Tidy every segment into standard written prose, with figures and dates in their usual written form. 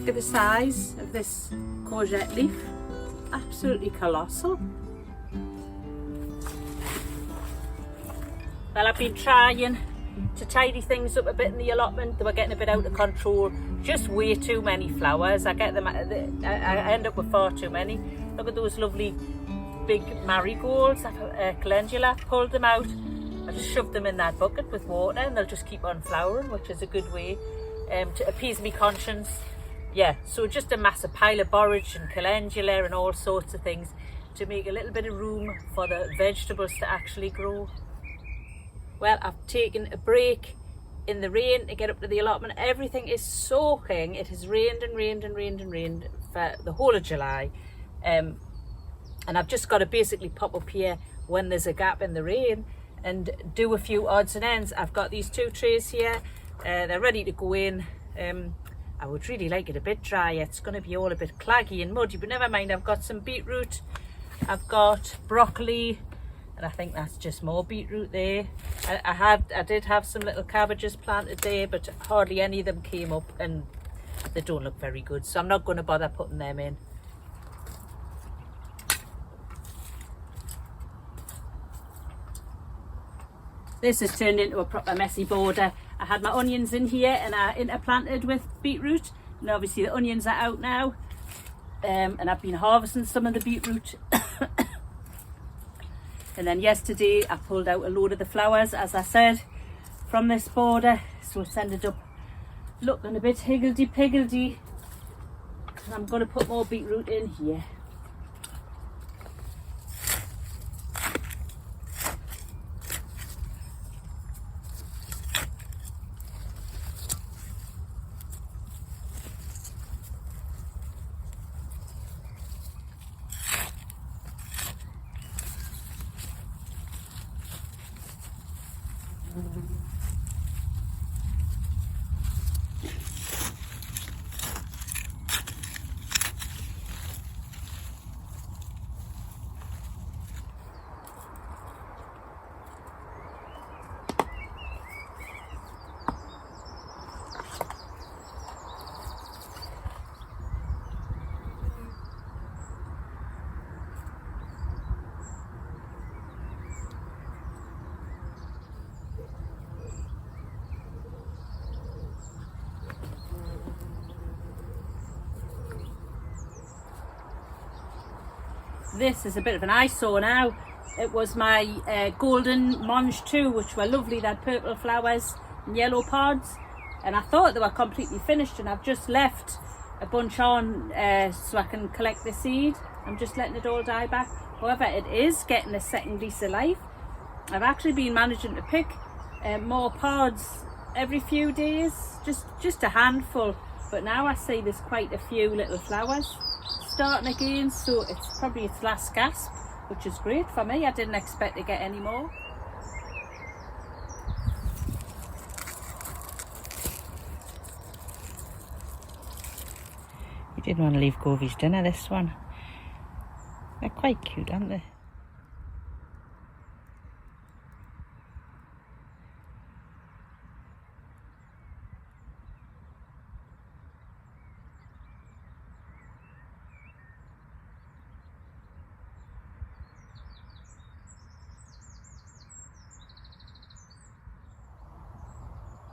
Look at the size of this courgette leaf. Absolutely colossal. Well, I've been trying to tidy things up a bit in the allotment. They were getting a bit out of control. Just way too many flowers. I end up with far too many. Look at those lovely big marigolds. I've calendula, pulled them out. I just shoved them in that bucket with water and they'll just keep on flowering, which is a good way to appease me conscience. Yeah, so just a massive pile of borage and calendula and all sorts of things to make a little bit of room for the vegetables to actually grow. Well, I've taken a break in the rain to get up to the allotment. Everything is soaking. It has rained and rained and rained and rained for the whole of July. And I've just got to basically pop up here when there's a gap in the rain and do a few odds and ends. I've got these 2 trays here. They're ready to go in. I would really like it a bit drier. It's going to be all a bit claggy and muddy, but never mind. I've got some beetroot. I've got broccoli. And I think that's just more beetroot there. I did have some little cabbages planted there, but hardly any of them came up and they don't look very good. So I'm not going to bother putting them in. This has turned into a proper messy border. I had my onions in here and I interplanted with beetroot. And obviously the onions are out now. And I've been harvesting some of the beetroot. And then yesterday I pulled out a load of the flowers, as I said, from this border. So it's ended up looking a bit higgledy-piggledy. And I'm going to put more beetroot in here. This is a bit of an eyesore now. It was my golden mange 2, which were lovely. They had purple flowers and yellow pods, and I thought they were completely finished, and I've just left a bunch on so I can collect the seed. I'm just letting it all die back. However, it is getting a second lease of life. I've actually been managing to pick more pods every few days, just a handful, but now I see there's quite a few little flowers starting again, so it's probably its last gasp, which is great for me. I didn't expect to get any more. You didn't want to leave Govey's dinner, this one. They're quite cute, aren't they?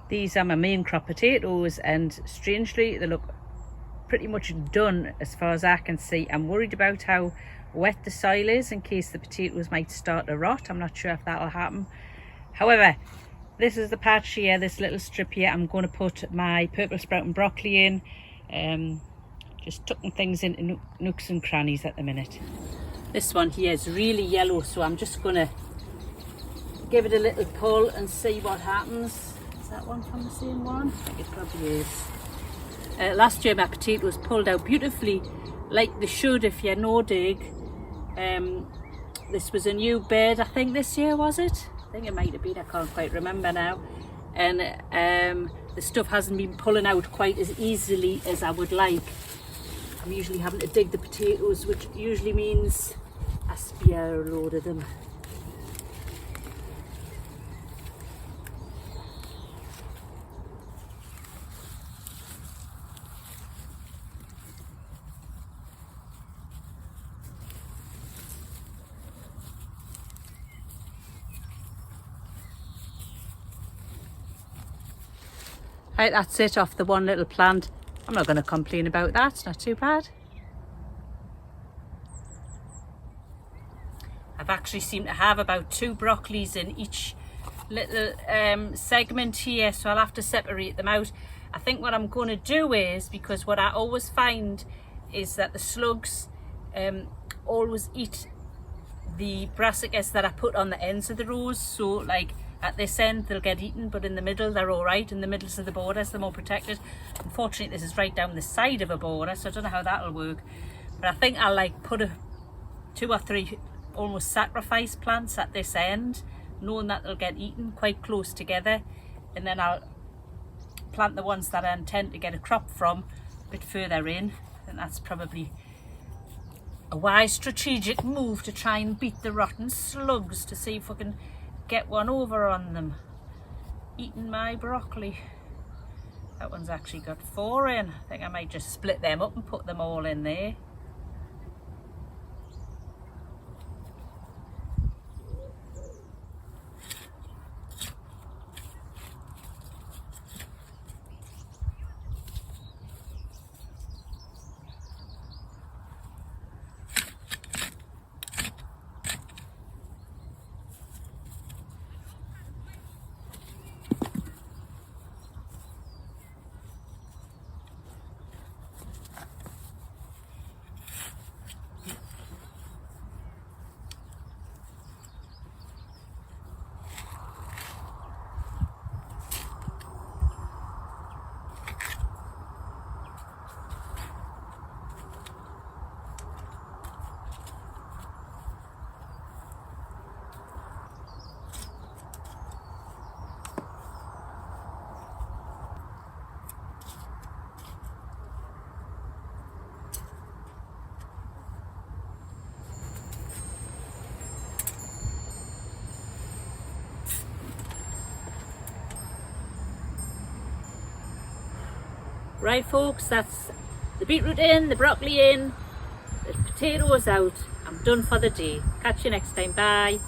These are my main crop potatoes, and strangely they look pretty much done as far as I can see. I'm worried about how wet the soil is in case the potatoes might start to rot. I'm not sure if that'll happen. However, this is the patch here, this little strip here. I'm going to put my purple sprouting broccoli in. Just tucking things into nooks and crannies at the minute. This one here is really yellow, so I'm just going to give it a little pull and see what happens. That one from the same one? I think it probably is. Last year my potatoes pulled out beautifully like they should if you no dig. This was a new bed, I think this year, was it? I think it might have been, I can't quite remember now. And the stuff hasn't been pulling out quite as easily as I would like. I'm usually having to dig the potatoes, which usually means I spear a load of them. Right, that's it off the one little plant. I'm not going to complain about that, it's not too bad. I've actually seemed to have about 2 broccolis in each little segment here, so I'll have to separate them out. I think what I'm going to do is, because what I always find is that the slugs always eat the brassicas that I put on the ends of the rows, so like at this end they'll get eaten, but in the middle they're all right. In the middles of the borders they're more protected. Unfortunately this is right down the side of a border, so I don't know how that'll work, but I think I'll like put 2 or 3 almost sacrifice plants at this end, knowing that they'll get eaten quite close together, and then I'll plant the ones that I intend to get a crop from a bit further in. And that's probably a wise strategic move, to try and beat the rotten slugs, to see if we can get one over on them. Eating my broccoli. That one's actually got 4 in. I think I might just split them up and put them all in there. Right folks, that's the beetroot in, the broccoli in, the potatoes out. I'm done for the day. Catch you next time, bye.